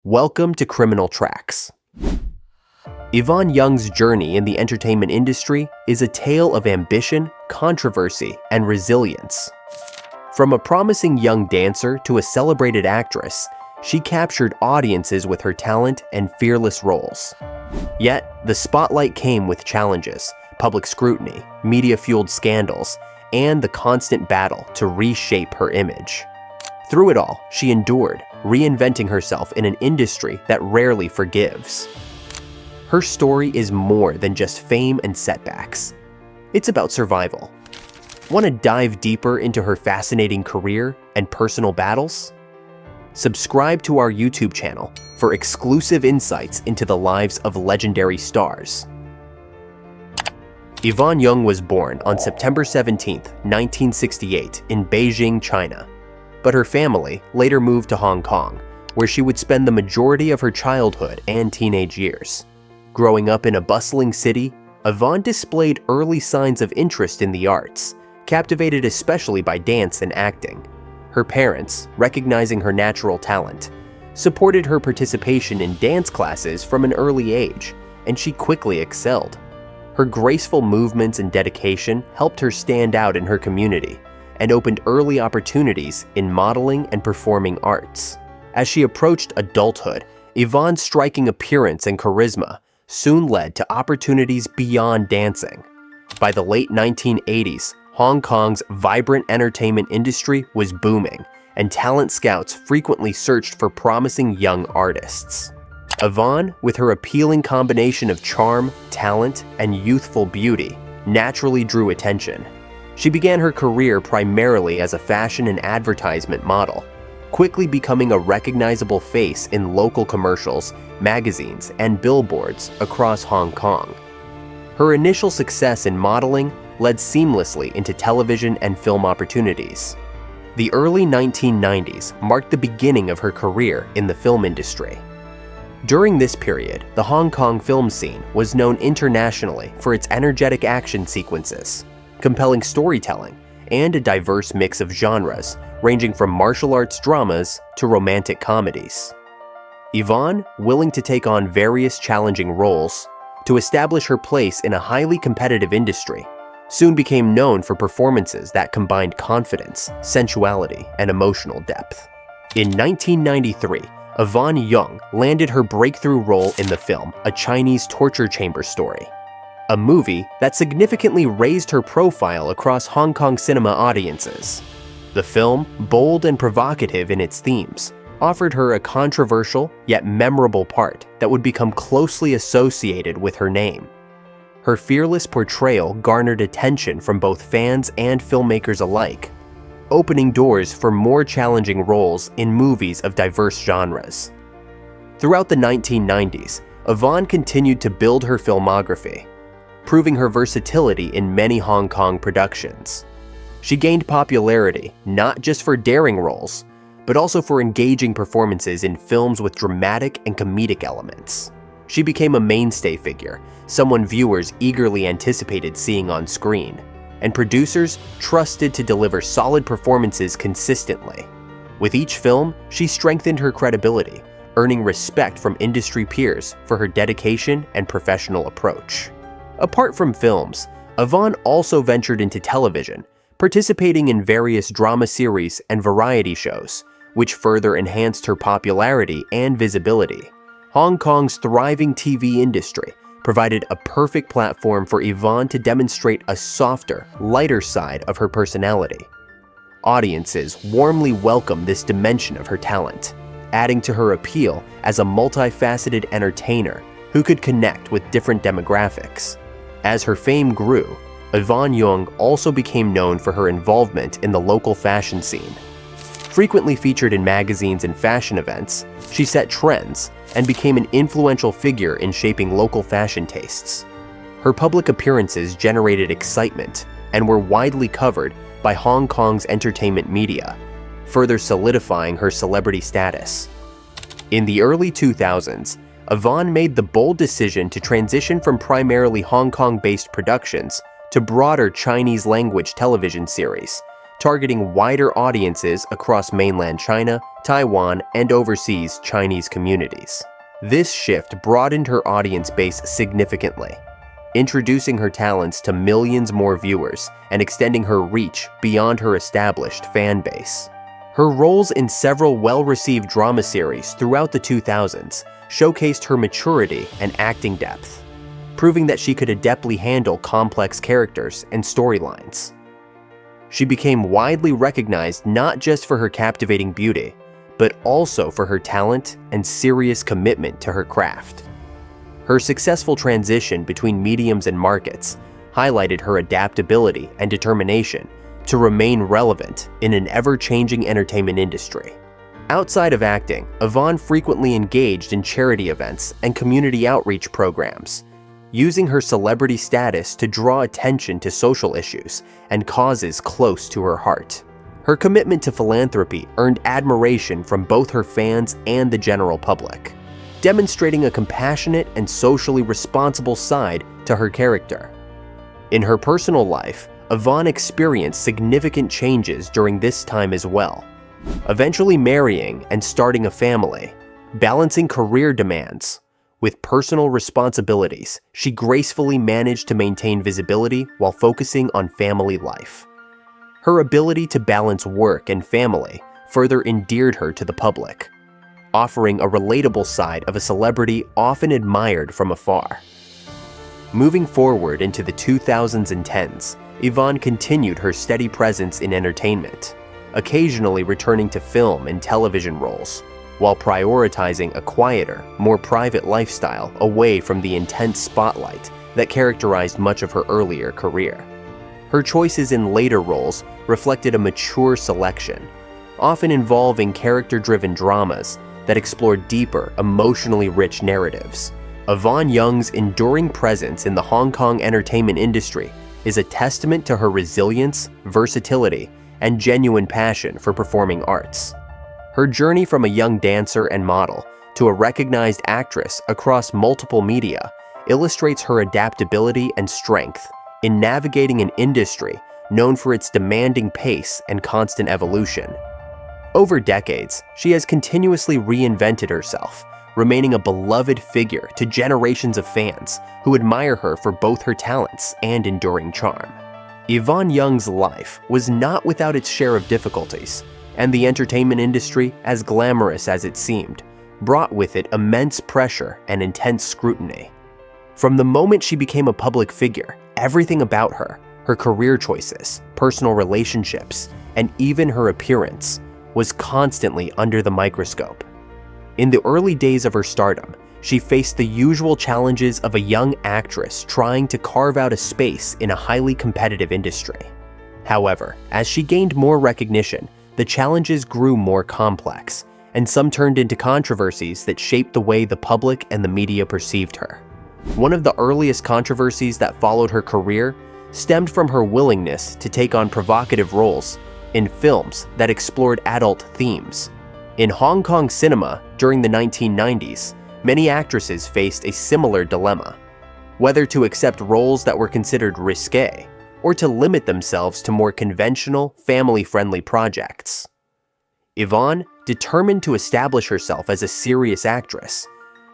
Welcome to Criminal Tracks. Yvonne Yung's journey in the entertainment industry is a tale of ambition, controversy, and resilience. From a promising young dancer to a celebrated actress, she captured audiences with her talent and fearless roles. Yet, the spotlight came with challenges, public scrutiny, media-fueled scandals, and the constant battle to reshape her image. Through it all, she endured, reinventing herself in an industry that rarely forgives. Her story is more than just fame and setbacks. It's about survival. Want to dive deeper into her fascinating career and personal battles? Subscribe to our YouTube channel for exclusive insights into the lives of legendary stars. Yvonne Yung was born on September 17, 1968 in Beijing, China. But her family later moved to Hong Kong, where she would spend the majority of her childhood and teenage years. Growing up in a bustling city, Yvonne displayed early signs of interest in the arts, captivated especially by dance and acting. Her parents, recognizing her natural talent, supported her participation in dance classes from an early age, and she quickly excelled. Her graceful movements and dedication helped her stand out in her community and opened early opportunities in modeling and performing arts. As she approached adulthood, Yvonne's striking appearance and charisma soon led to opportunities beyond dancing. By the late 1980s, Hong Kong's vibrant entertainment industry was booming, and talent scouts frequently searched for promising young artists. Yvonne, with her appealing combination of charm, talent, and youthful beauty, naturally drew attention. She began her career primarily as a fashion and advertisement model, quickly becoming a recognizable face in local commercials, magazines, and billboards across Hong Kong. Her initial success in modeling led seamlessly into television and film opportunities. The early 1990s marked the beginning of her career in the film industry. During this period, the Hong Kong film scene was known internationally for its energetic action sequences, compelling storytelling, and a diverse mix of genres, ranging from martial arts dramas to romantic comedies. Yvonne, willing to take on various challenging roles to establish her place in a highly competitive industry, soon became known for performances that combined confidence, sensuality, and emotional depth. In 1993, Yvonne Yung landed her breakthrough role in the film A Chinese Torture Chamber Story, a movie that significantly raised her profile across Hong Kong cinema audiences. The film, bold and provocative in its themes, offered her a controversial yet memorable part that would become closely associated with her name. Her fearless portrayal garnered attention from both fans and filmmakers alike, opening doors for more challenging roles in movies of diverse genres. Throughout the 1990s, Yvonne continued to build her filmography, proving her versatility in many Hong Kong productions. She gained popularity not just for daring roles, but also for engaging performances in films with dramatic and comedic elements. She became a mainstay figure, someone viewers eagerly anticipated seeing on screen, and producers trusted to deliver solid performances consistently. With each film, she strengthened her credibility, earning respect from industry peers for her dedication and professional approach. Apart from films, Yvonne also ventured into television, participating in various drama series and variety shows, which further enhanced her popularity and visibility. Hong Kong's thriving TV industry provided a perfect platform for Yvonne to demonstrate a softer, lighter side of her personality. Audiences warmly welcomed this dimension of her talent, adding to her appeal as a multifaceted entertainer who could connect with different demographics. As her fame grew, Yvonne Yung also became known for her involvement in the local fashion scene. Frequently featured in magazines and fashion events, she set trends and became an influential figure in shaping local fashion tastes. Her public appearances generated excitement and were widely covered by Hong Kong's entertainment media, further solidifying her celebrity status. In the early 2000s, Yvonne made the bold decision to transition from primarily Hong Kong-based productions to broader Chinese-language television series, targeting wider audiences across mainland China, Taiwan, and overseas Chinese communities. This shift broadened her audience base significantly, introducing her talents to millions more viewers and extending her reach beyond her established fan base. Her roles in several well-received drama series throughout the 2000s showcased her maturity and acting depth, proving that she could adeptly handle complex characters and storylines. She became widely recognized not just for her captivating beauty, but also for her talent and serious commitment to her craft. Her successful transition between mediums and markets highlighted her adaptability and determination to remain relevant in an ever-changing entertainment industry. Outside of acting, Yvonne frequently engaged in charity events and community outreach programs, using her celebrity status to draw attention to social issues and causes close to her heart. Her commitment to philanthropy earned admiration from both her fans and the general public, demonstrating a compassionate and socially responsible side to her character. In her personal life, Yvonne experienced significant changes during this time as well, eventually marrying and starting a family. Balancing career demands with personal responsibilities, she gracefully managed to maintain visibility while focusing on family life. Her ability to balance work and family further endeared her to the public, offering a relatable side of a celebrity often admired from afar. Moving forward into the 2000s and 10s, Yvonne continued her steady presence in entertainment, occasionally returning to film and television roles, while prioritizing a quieter, more private lifestyle away from the intense spotlight that characterized much of her earlier career. Her choices in later roles reflected a mature selection, often involving character-driven dramas that explored deeper, emotionally rich narratives. Yvonne Yung's enduring presence in the Hong Kong entertainment industry is a testament to her resilience, versatility, and genuine passion for performing arts. Her journey from a young dancer and model to a recognized actress across multiple media illustrates her adaptability and strength in navigating an industry known for its demanding pace and constant evolution. Over decades, she has continuously reinvented herself, remaining a beloved figure to generations of fans who admire her for both her talents and enduring charm. Yvonne Yung's life was not without its share of difficulties, and the entertainment industry, as glamorous as it seemed, brought with it immense pressure and intense scrutiny. From the moment she became a public figure, everything about her, her career choices, personal relationships, and even her appearance, was constantly under the microscope. In the early days of her stardom, she faced the usual challenges of a young actress trying to carve out a space in a highly competitive industry. However, as she gained more recognition, the challenges grew more complex, and some turned into controversies that shaped the way the public and the media perceived her. One of the earliest controversies that followed her career stemmed from her willingness to take on provocative roles in films that explored adult themes. In Hong Kong cinema during the 1990s, many actresses faced a similar dilemma, whether to accept roles that were considered risque or to limit themselves to more conventional, family-friendly projects. Yvonne, determined to establish herself as a serious actress,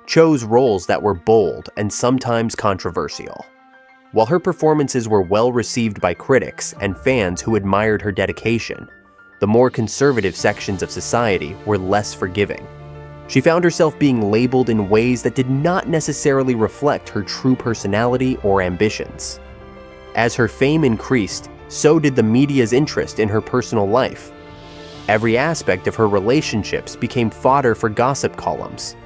chose roles that were bold and sometimes controversial. While her performances were well received by critics and fans who admired her dedication, the more conservative sections of society were less forgiving. She found herself being labeled in ways that did not necessarily reflect her true personality or ambitions. As her fame increased, so did the media's interest in her personal life. Every aspect of her relationships became fodder for gossip columns,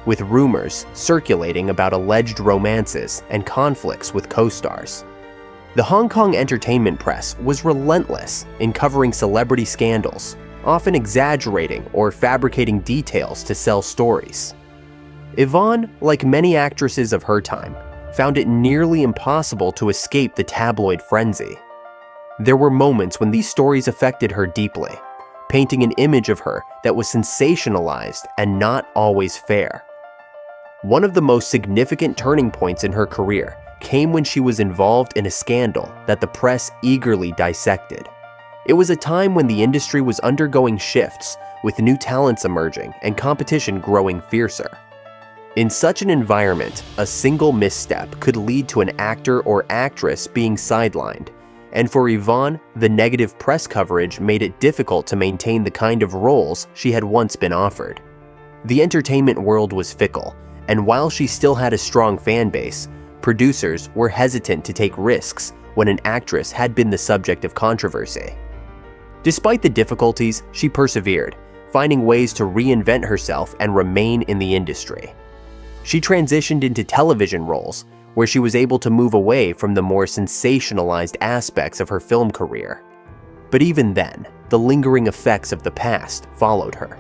with rumors circulating about alleged romances and conflicts with co-stars. The Hong Kong entertainment press was relentless in covering celebrity scandals, often exaggerating or fabricating details to sell stories. Yvonne, like many actresses of her time, found it nearly impossible to escape the tabloid frenzy. There were moments when these stories affected her deeply, painting an image of her that was sensationalized and not always fair. One of the most significant turning points in her career came when she was involved in a scandal that the press eagerly dissected. It was a time when the industry was undergoing shifts, with new talents emerging and competition growing fiercer. In such an environment, a single misstep could lead to an actor or actress being sidelined, and for Yvonne, the negative press coverage made it difficult to maintain the kind of roles she had once been offered. The entertainment world was fickle, and while she still had a strong fan base, producers were hesitant to take risks when an actress had been the subject of controversy. Despite the difficulties, she persevered, finding ways to reinvent herself and remain in the industry. She transitioned into television roles, where she was able to move away from the more sensationalized aspects of her film career. But even then, the lingering effects of the past followed her.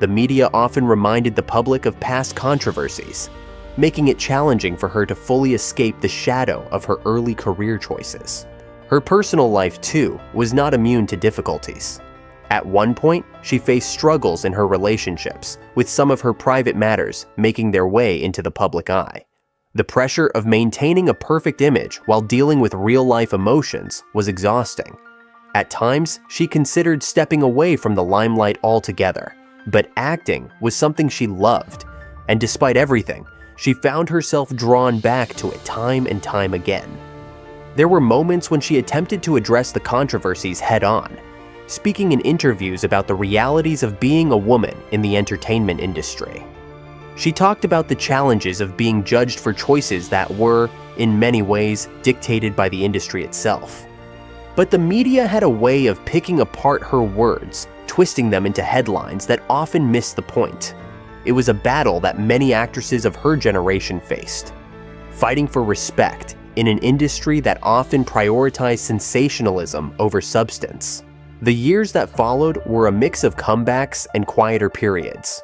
The media often reminded the public of past controversies, making it challenging for her to fully escape the shadow of her early career choices. Her personal life, too, was not immune to difficulties. At one point, she faced struggles in her relationships, with some of her private matters making their way into the public eye. The pressure of maintaining a perfect image while dealing with real-life emotions was exhausting. At times, she considered stepping away from the limelight altogether, but acting was something she loved, and despite everything, she found herself drawn back to it time and time again. There were moments when she attempted to address the controversies head-on, speaking in interviews about the realities of being a woman in the entertainment industry. She talked about the challenges of being judged for choices that were, in many ways, dictated by the industry itself. But the media had a way of picking apart her words, twisting them into headlines that often missed the point. It was a battle that many actresses of her generation faced, fighting for respect in an industry that often prioritized sensationalism over substance. The years that followed were a mix of comebacks and quieter periods.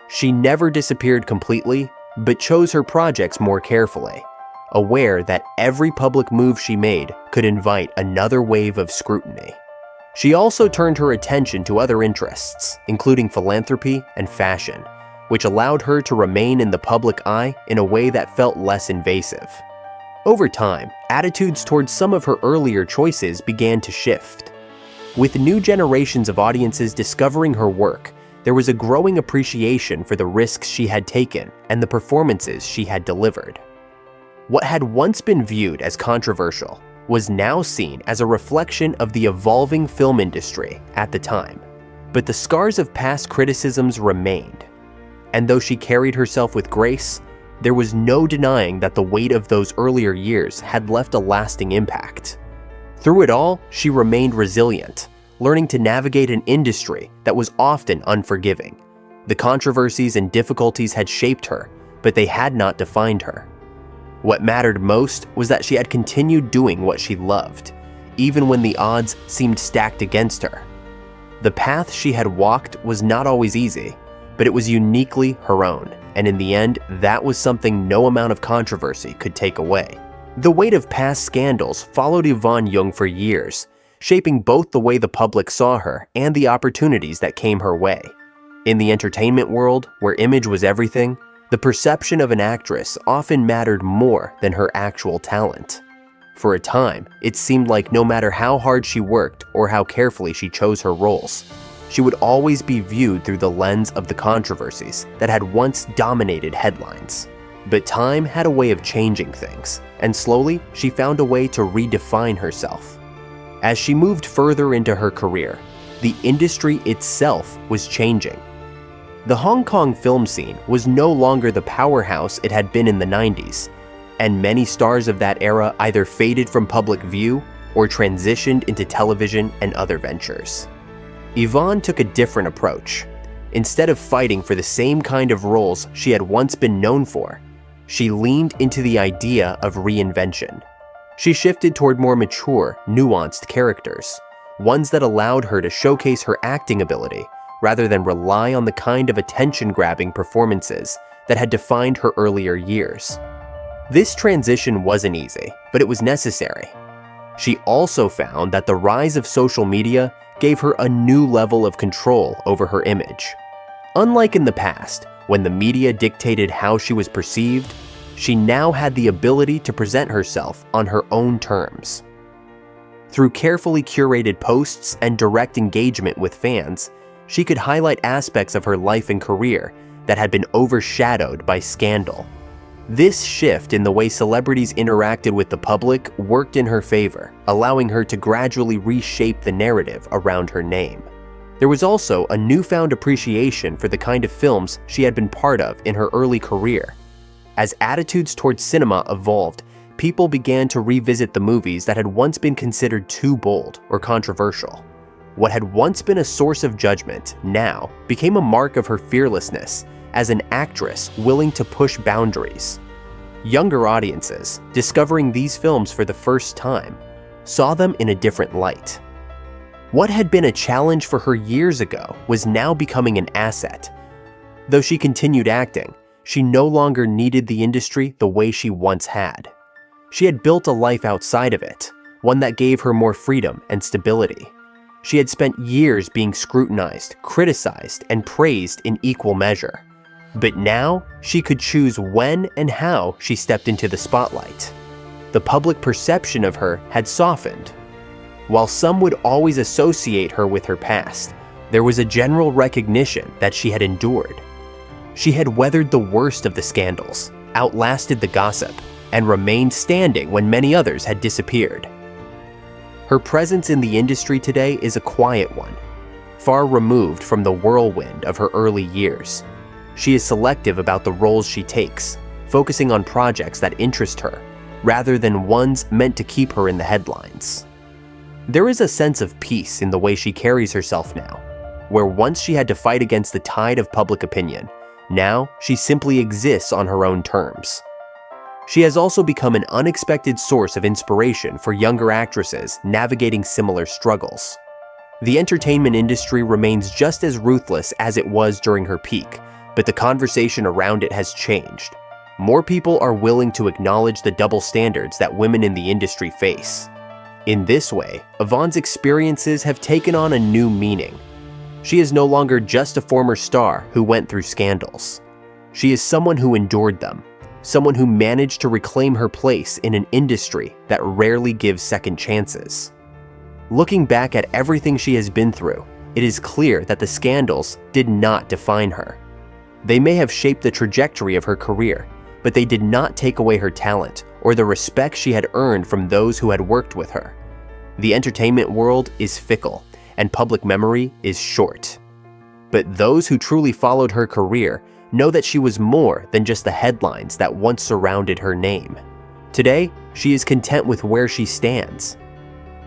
She never disappeared completely, but chose her projects more carefully, aware that every public move she made could invite another wave of scrutiny. She also turned her attention to other interests, including philanthropy and fashion, which allowed her to remain in the public eye in a way that felt less invasive. Over time, attitudes towards some of her earlier choices began to shift. With new generations of audiences discovering her work, there was a growing appreciation for the risks she had taken and the performances she had delivered. What had once been viewed as controversial was now seen as a reflection of the evolving film industry at the time. But the scars of past criticisms remained. And though she carried herself with grace, there was no denying that the weight of those earlier years had left a lasting impact. Through it all, she remained resilient, learning to navigate an industry that was often unforgiving. The controversies and difficulties had shaped her, but they had not defined her. What mattered most was that she had continued doing what she loved, even when the odds seemed stacked against her. The path she had walked was not always easy, but it was uniquely her own, and in the end, that was something no amount of controversy could take away. The weight of past scandals followed Yvonne Yung for years, shaping both the way the public saw her and the opportunities that came her way. In the entertainment world, where image was everything, the perception of an actress often mattered more than her actual talent. For a time, it seemed like no matter how hard she worked or how carefully she chose her roles, she would always be viewed through the lens of the controversies that had once dominated headlines. But time had a way of changing things, and slowly she found a way to redefine herself. As she moved further into her career, the industry itself was changing. The Hong Kong film scene was no longer the powerhouse it had been in the 90s, and many stars of that era either faded from public view or transitioned into television and other ventures. Yvonne took a different approach. Instead of fighting for the same kind of roles she had once been known for, she leaned into the idea of reinvention. She shifted toward more mature, nuanced characters, ones that allowed her to showcase her acting ability rather than rely on the kind of attention-grabbing performances that had defined her earlier years. This transition wasn't easy, but it was necessary. She also found that the rise of social media gave her a new level of control over her image. Unlike in the past, when the media dictated how she was perceived, she now had the ability to present herself on her own terms. Through carefully curated posts and direct engagement with fans, she could highlight aspects of her life and career that had been overshadowed by scandal. This shift in the way celebrities interacted with the public worked in her favor, allowing her to gradually reshape the narrative around her name. There was also a newfound appreciation for the kind of films she had been part of in her early career. As attitudes towards cinema evolved, people began to revisit the movies that had once been considered too bold or controversial. What had once been a source of judgment now became a mark of her fearlessness as an actress willing to push boundaries. Younger audiences, discovering these films for the first time, saw them in a different light. What had been a challenge for her years ago was now becoming an asset. Though she continued acting, she no longer needed the industry the way she once had. She had built a life outside of it, one that gave her more freedom and stability. She had spent years being scrutinized, criticized, and praised in equal measure. But now, she could choose when and how she stepped into the spotlight. The public perception of her had softened. While some would always associate her with her past, there was a general recognition that she had endured. She had weathered the worst of the scandals, outlasted the gossip, and remained standing when many others had disappeared. Her presence in the industry today is a quiet one, far removed from the whirlwind of her early years. She is selective about the roles she takes, focusing on projects that interest her, rather than ones meant to keep her in the headlines. There is a sense of peace in the way she carries herself now, where once she had to fight against the tide of public opinion, now she simply exists on her own terms. She has also become an unexpected source of inspiration for younger actresses navigating similar struggles. The entertainment industry remains just as ruthless as it was during her peak, but the conversation around it has changed. More people are willing to acknowledge the double standards that women in the industry face. In this way, Yvonne's experiences have taken on a new meaning. She is no longer just a former star who went through scandals. She is someone who endured them, someone who managed to reclaim her place in an industry that rarely gives second chances. Looking back at everything she has been through, it is clear that the scandals did not define her. They may have shaped the trajectory of her career, but they did not take away her talent or the respect she had earned from those who had worked with her. The entertainment world is fickle, and public memory is short. But those who truly followed her career know that she was more than just the headlines that once surrounded her name. Today, she is content with where she stands.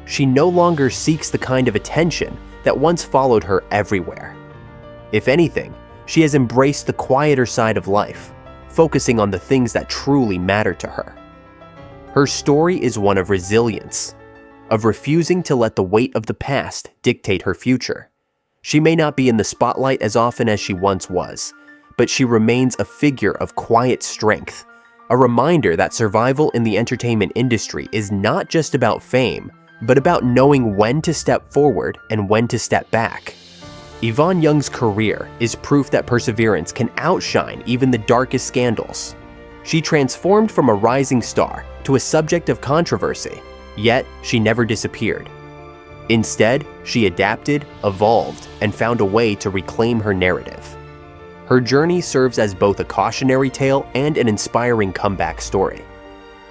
She no longer seeks the kind of attention that once followed her everywhere. If anything, she has embraced the quieter side of life, focusing on the things that truly matter to her. Her story is one of resilience, of refusing to let the weight of the past dictate her future. She may not be in the spotlight as often as she once was, but she remains a figure of quiet strength, a reminder that survival in the entertainment industry is not just about fame, but about knowing when to step forward and when to step back. Yvonne Yung's career is proof that perseverance can outshine even the darkest scandals. She transformed from a rising star to a subject of controversy, yet she never disappeared. Instead, she adapted, evolved, and found a way to reclaim her narrative. Her journey serves as both a cautionary tale and an inspiring comeback story.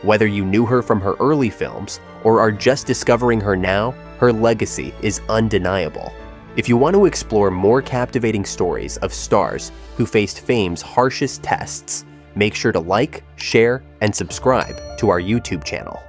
Whether you knew her from her early films or are just discovering her now, her legacy is undeniable. If you want to explore more captivating stories of stars who faced fame's harshest tests, make sure to like, share, and subscribe to our YouTube channel.